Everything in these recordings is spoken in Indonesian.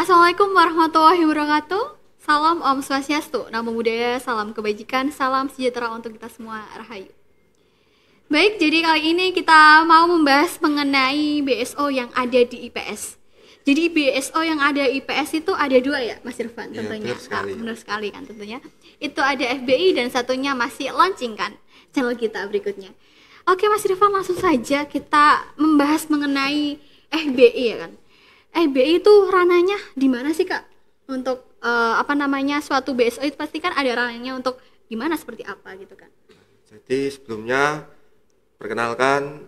Assalamualaikum warahmatullahi wabarakatuh. Salam Om Swastiastu, Namo Buddhaya, salam kebajikan, salam sejahtera untuk kita semua, Rahayu. Baik, jadi kali ini kita mau membahas mengenai BSO yang ada di IPS. Jadi BSO yang ada di IPS itu ada dua ya, Mas Irfan, tentunya. Benar sekali kan tentunya. Itu ada FBI dan satunya masih launching kan channel kita berikutnya. Oke Mas Irfan, langsung saja kita membahas mengenai FBI ya kan. FBI itu ranahnya di mana sih Kak? Untuk suatu BSO itu pasti kan ada ranahnya untuk gimana seperti apa gitu kan. Jadi sebelumnya perkenalkan,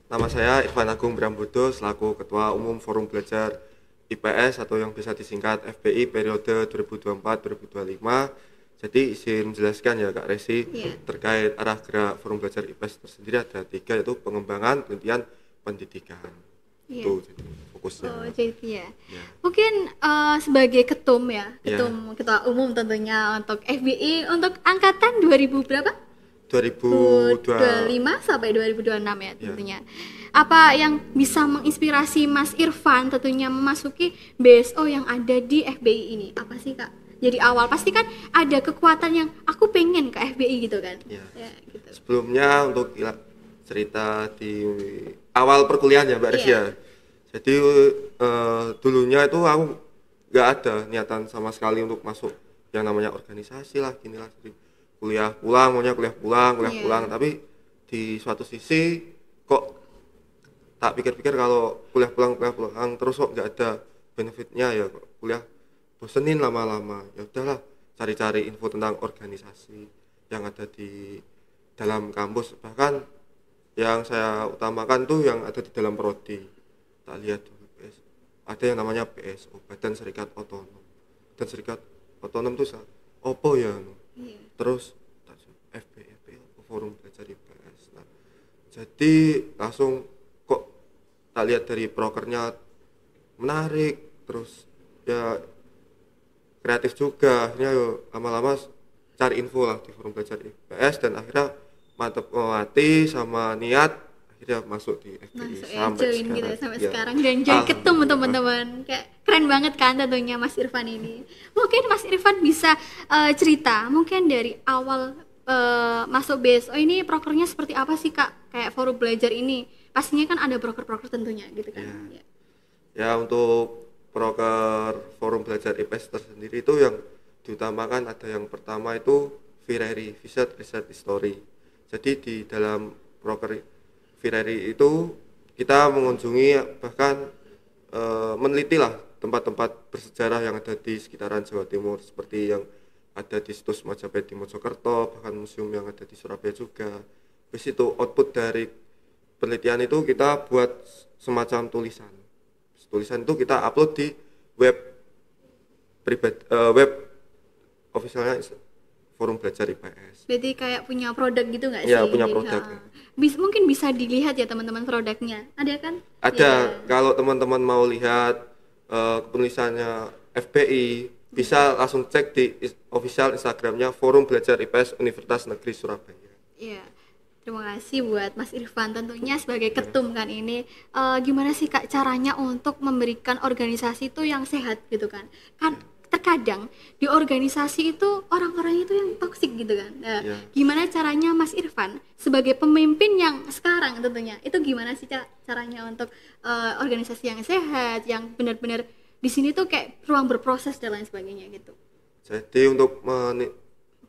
nama saya Irfan Agung Brambudo selaku Ketua Umum Forum Belajar IPS atau yang bisa disingkat FBI periode 2024-2025. Jadi izin menjelaskan ya Kak Resi, terkait arah gerak Forum Belajar IPS tersendiri ada 3, yaitu pengembangan, penelitian, pendidikan. Itu jadi fokusnya. Oh, jadi ya. Mungkin sebagai ketum ketua umum tentunya untuk FBI untuk angkatan 2000 berapa? 2025 sampai 2026 ya tentunya. Apa yang bisa menginspirasi Mas Irfan tentunya memasuki BSO yang ada di FBI ini? Apa sih Kak? Jadi awal pasti kan ada kekuatan yang aku pengen ke FBI gitu kan. Gitu. Sebelumnya untuk cerita di awal perkuliahan ya Mbak Resia. Jadi dulunya itu aku nggak ada niatan sama sekali untuk masuk yang namanya organisasi lah, ginilah. Jadi kuliah pulang, tapi di suatu sisi kok tak pikir-pikir kalau kuliah pulang terus kok nggak ada benefitnya ya, kok kuliah bosenin lama-lama. Ya udahlah, cari-cari info tentang organisasi yang ada di dalam kampus, bahkan yang saya utamakan tuh yang ada di dalam prodi. Tak lihat dulu ada yang namanya BSO, Badan Serikat Otonom. Dan Serikat Otonom tuh opo ya? Terus FBI, Forum Belajar IPS. Nah, jadi langsung kok tak lihat dari prokernya menarik, terus ya kreatif juga. Akhirnya lama-lama cari info lah di Forum Belajar IPS dan akhirnya mantep hati sama niat akhirnya masuk di FBI sampai sekarang dan jadi ketemu teman-teman. Kayak keren banget kan tentunya Mas Irfan ini. Mungkin Mas Irfan bisa cerita mungkin dari awal masuk BSO ini prokernya seperti apa sih Kak? Kayak Forum Belajar ini pastinya kan ada proker-proker tentunya gitu kan. Ya untuk proker Forum Belajar IPS tersendiri itu yang diutamakan ada yang pertama itu VRI, Visit Research History. Jadi di dalam proker VRI itu kita mengunjungi bahkan meneliti lah tempat-tempat bersejarah yang ada di sekitaran Jawa Timur, seperti yang ada di situs Majapahit di Mojokerto, bahkan museum yang ada di Surabaya juga. Habis itu output dari penelitian itu kita buat semacam tulisan. Tulisan itu kita upload di web pribadi, web officialnya Forum Belajar IPS. Berarti kayak punya produk gitu nggak sih? Iya, punya produk. Mungkin bisa dilihat ya teman-teman produknya. Ada kan? Ada. Kalau teman-teman mau lihat penulisannya FBI, bisa langsung cek di official Instagramnya Forum Belajar IPS Universitas Negeri Surabaya. Iya. Terima kasih buat Mas Irfan tentunya sebagai ketum kan ini. Gimana sih Kak caranya untuk memberikan organisasi itu yang sehat gitu kan? Terkadang di organisasi itu orang-orang itu yang toksik gitu kan. Gimana caranya Mas Irfan sebagai pemimpin yang sekarang tentunya itu gimana sih caranya untuk organisasi yang sehat, yang benar-benar di sini tuh kayak ruang berproses dan lain sebagainya gitu. Jadi untuk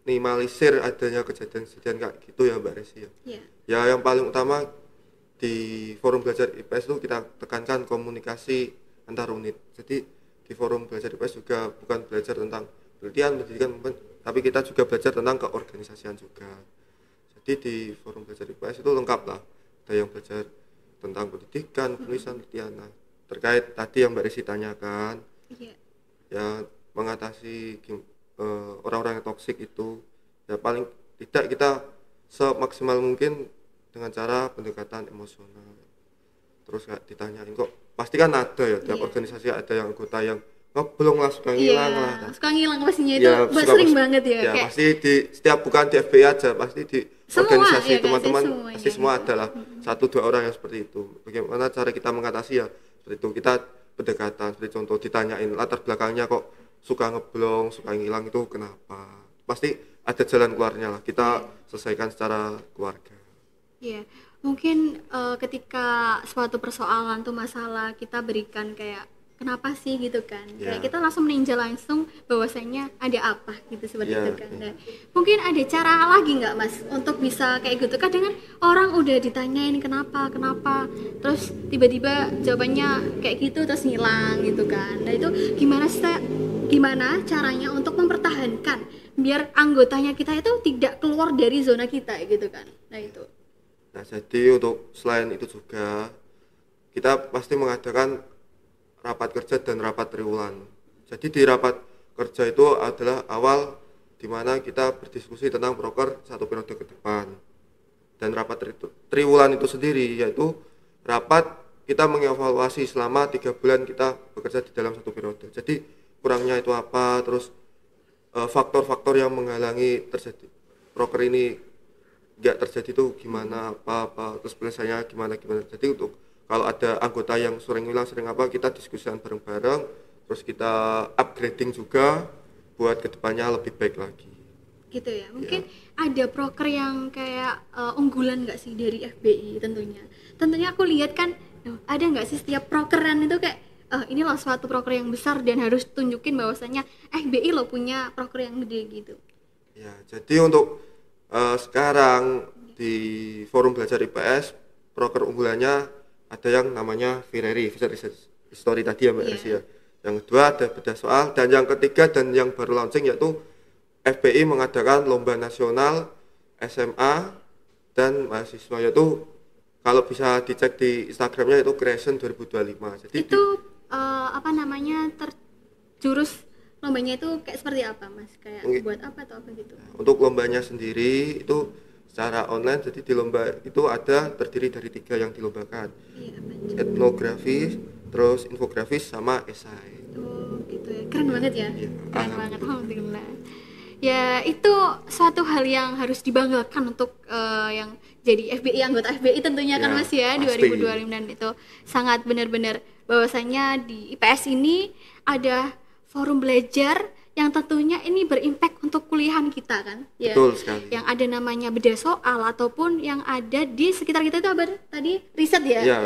minimalisir adanya kejadian-kejadian kayak gitu ya Mbak Resi ya. Ya yang paling utama di Forum Belajar IPS itu kita tekankan komunikasi antar unit. Jadi di Forum Belajar IPS juga bukan belajar tentang penelitian, tapi kita juga belajar tentang keorganisasian juga. Jadi di Forum Belajar IPS itu lengkap lah. Ada yang belajar tentang pendidikan, penulisan, penelitian. Nah, terkait tadi yang Mbak Resi tanyakan, ya mengatasi orang-orang yang toksik itu, ya paling tidak kita semaksimal mungkin dengan cara pendekatan emosional. Terus kayak ditanyain kok pasti kan ada ya tiap organisasi ada yang anggota yang belum lah suka ngilang lah. Suka ngilang pastinya itu sering banget ya. Ya pasti di setiap bukan di FBI aja, pasti di semua, organisasi teman-teman pasti semua ada lah 1-2 orang yang seperti itu. Bagaimana cara kita mengatasi ya seperti itu, kita pendekatan, seperti contoh ditanyain latar belakangnya kok suka ngeblong, suka ngilang itu kenapa. Pasti ada jalan keluarnya lah, kita selesaikan secara keluarga. Iya, mungkin ketika suatu persoalan tuh masalah kita berikan kayak kenapa sih gitu kan, kayak kita langsung meninjau langsung bahwasanya ada apa gitu seperti itu kan. Nah, mungkin ada cara lagi nggak Mas untuk bisa kayak gitu? Kadang kan orang udah ditanyain kenapa, terus tiba-tiba jawabannya kayak gitu terus ngilang gitu kan. Nah itu gimana caranya untuk mempertahankan biar anggotanya kita itu tidak keluar dari zona kita gitu kan. Nah itu. Nah jadi untuk selain itu juga kita pasti mengadakan rapat kerja dan rapat triwulan. Jadi di rapat kerja itu adalah awal di mana kita berdiskusi tentang proker satu periode ke depan. Dan rapat triwulan itu sendiri yaitu rapat kita mengevaluasi selama 3 bulan kita bekerja di dalam satu periode. Jadi kurangnya itu apa, terus faktor-faktor yang menghalangi terjadi proker ini nggak terjadi itu gimana, apa terus penyelesaiannya gimana. Jadi untuk kalau ada anggota yang sering hilang, sering apa, kita diskusikan bareng-bareng, terus kita upgrading juga buat kedepannya lebih baik lagi. Gitu ya, mungkin ada proker yang kayak unggulan nggak sih dari FBI tentunya. Tentunya aku lihat kan, ada nggak sih setiap prokeran itu kayak, ini loh suatu proker yang besar dan harus tunjukin bahwasanya FBI loh punya proker yang gede gitu. Ya, jadi untuk sekarang di forum belajar IPS, proker unggulannya ada yang namanya Vireri, Visual Research History tadi ya Mbak Resi ya. Yang kedua ada bedah soal, dan yang ketiga dan yang baru launching yaitu FBI mengadakan lomba nasional SMA dan mahasiswa, yaitu kalau bisa dicek di Instagramnya itu Creation 2025. Jadi itu jurus lombanya itu kayak seperti apa Mas? Kayak buat apa atau apa gitu? Untuk lombanya sendiri itu secara online, jadi di lomba itu ada terdiri dari 3 yang dilombakan, etnografi, terus infografis sama esai. Oh gitu ya, keren banget ya, keren banget, alhamdulillah. Ya itu suatu hal yang harus dibanggakan untuk yang jadi FBI, anggota FBI tentunya kan Mas ya, 2025, dan itu sangat benar-benar bahwasanya di IPS ini ada forum belajar yang tentunya ini berimpact untuk kuliahan kita kan ya. Betul sekali. Yang ada namanya bedah soal ataupun yang ada di sekitar kita itu apa tadi, riset ya,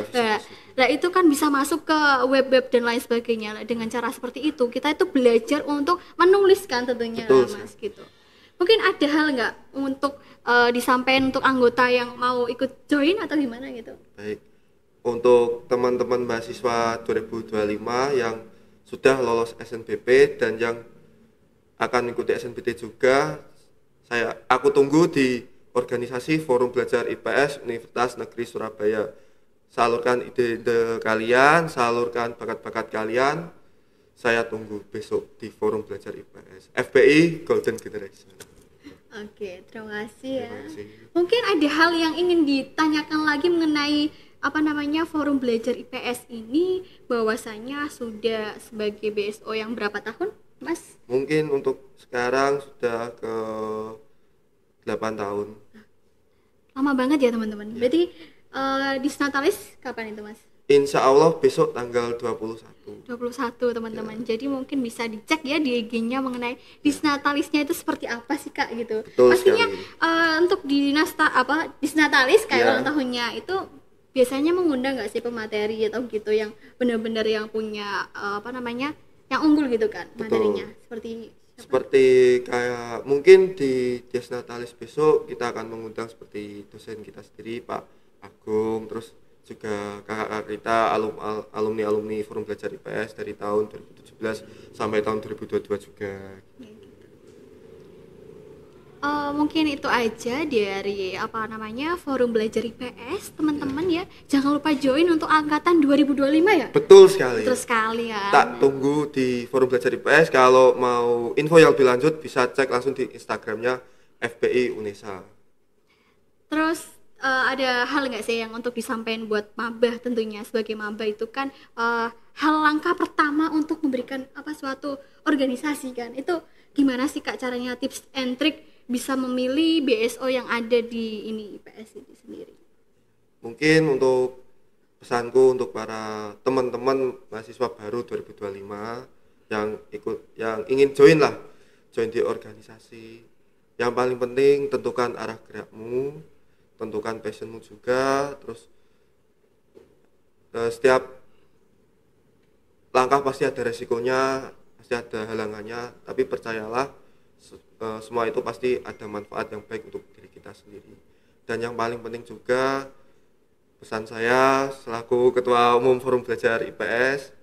nah itu kan bisa masuk ke web dan lain sebagainya. Dengan cara seperti itu kita itu belajar untuk menuliskan tentunya. Betul, Mas gitu. Mungkin ada hal nggak untuk disampaikan untuk anggota yang mau ikut join atau gimana gitu? Baik, untuk teman-teman mahasiswa 2025 yang sudah lolos SNBP dan yang akan ikuti SNBT juga, aku tunggu di organisasi Forum Belajar IPS Universitas Negeri Surabaya. Salurkan ide-ide kalian, salurkan bakat-bakat kalian. Saya tunggu besok di Forum Belajar IPS FBI Golden Generation. Oke, terima kasih ya. Mungkin ada hal yang ingin ditanyakan lagi mengenai Forum Belajar IPS ini, bahwasanya sudah sebagai BSO yang berapa tahun Mas? Mungkin untuk sekarang sudah ke 8 tahun. Lama banget ya teman-teman. Berarti Disnatalis kapan itu Mas? Insya Allah besok tanggal 21 teman-teman. Jadi mungkin bisa dicek ya di IG-nya mengenai Disnatalisnya itu seperti apa sih Kak gitu. Betul. Pastinya untuk di Disnatalis kayak ulang tahunnya itu biasanya mengundang nggak sih pemateri atau gitu yang benar-benar yang punya yang unggul gitu kan. Betul. Materinya seperti kayak mungkin di Disnatalis besok kita akan mengundang seperti dosen kita sendiri Pak Agung, terus juga kakak-kakak kita alumni Forum Belajar IPS dari tahun 2017 sampai tahun 2022 juga. Mungkin itu aja dari Forum Belajar IPS teman-teman ya. Jangan lupa join untuk angkatan 2025 ya. Betul sekali. Terus sekali ya. Tak tunggu di Forum Belajar IPS. Kalau mau info yang lebih lanjut bisa cek langsung di Instagramnya FBI Unesa. Terus ada hal nggak sih yang untuk disampaikan buat maba, tentunya sebagai maba itu kan hal langkah pertama untuk memberikan suatu organisasi kan, itu gimana sih Kak caranya, tips and trick bisa memilih BSO yang ada di IPS ini sendiri? Mungkin untuk pesanku untuk para teman-teman mahasiswa baru 2025 yang ingin join di organisasi. Yang paling penting tentukan arah gerakmu, tentukan passionmu juga, terus setiap langkah pasti ada resikonya, pasti ada halangannya, tapi percayalah semua itu pasti ada manfaat yang baik untuk diri kita sendiri. Dan yang paling penting juga pesan saya selaku Ketua Umum Forum Belajar IPS,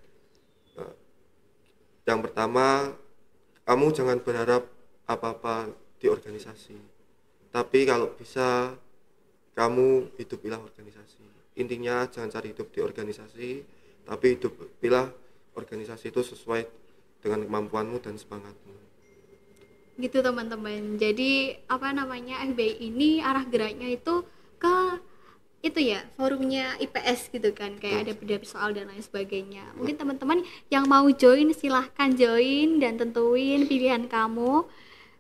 yang pertama, kamu jangan berharap apa-apa di organisasi, tapi kalau bisa kamu hidupilah organisasi. Intinya jangan cari hidup di organisasi, tapi hidupilah organisasi itu sesuai dengan kemampuanmu dan semangatmu. Gitu teman-teman. Jadi FBI ini arah geraknya itu ke itu ya, forumnya IPS gitu kan, kayak ada beda soal dan lain sebagainya. Mungkin teman-teman yang mau join silahkan join dan tentuin pilihan kamu.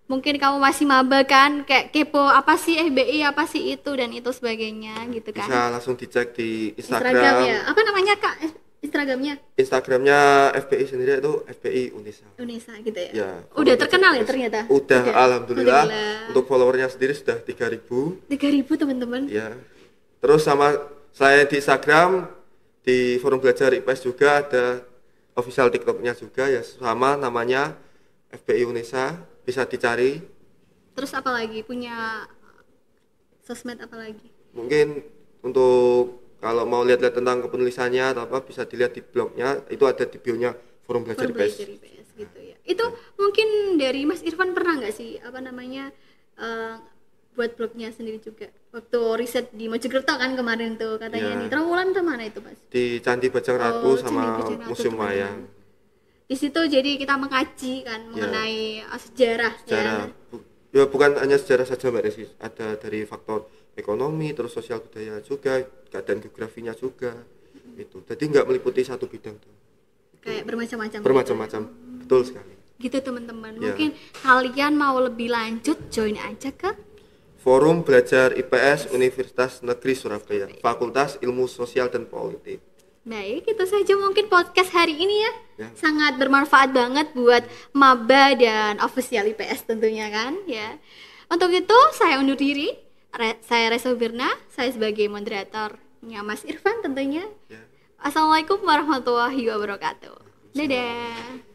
Mungkin kamu masih maba kan, kayak kepo apa sih FBI, apa sih itu dan itu sebagainya gitu kan. Bisa langsung dicek di Instagram ya. Apa namanya Kak Instagramnya? Instagramnya FBI sendiri itu FBI Unesa. Unesa gitu ya. Ya, udah terkenal ya ternyata. Udah. Alhamdulillah. Untuk followernya sendiri sudah 3.000. 3.000 teman-teman. Ya. Terus selain di Instagram, di Forum Belajar IPS juga ada official TikToknya juga ya, sama namanya FBI Unesa, bisa dicari. Terus apa lagi? Punya sosmed apa lagi? Mungkin untuk kalau mau lihat-lihat tentang kepenulisannya atau apa bisa dilihat di blognya, itu ada di bio-nya Forum Belajar IPS. Gitu ya. Itu mungkin dari Mas Irfan pernah nggak sih buat blognya sendiri juga waktu riset di Mojokerto kan kemarin tuh katanya di Trawulan tuh mana itu Mas? Di Candi Bajang Ratu sama Museum Wayang. Di situ jadi kita mengkaji kan mengenai sejarah. Ya bukan hanya sejarah saja Mbak Desi, ada dari faktor ekonomi terus sosial budaya juga, keadaan geografinya juga itu. Jadi nggak meliputi satu bidang tuh. Kayak bermacam-macam. Betul sekali. Gitu teman-teman. Mungkin kalian mau lebih lanjut join aja ke Forum Belajar IPS Universitas Negeri Surabaya, Fakultas Ilmu Sosial dan Politik. Baik, itu saja mungkin podcast hari ini ya. Sangat bermanfaat banget buat maba dan official IPS tentunya kan ya. Untuk itu saya undur diri. Saya Resa Birna, saya sebagai moderatornya Mas Irfan tentunya. Assalamualaikum warahmatullahi wabarakatuh. Dadah.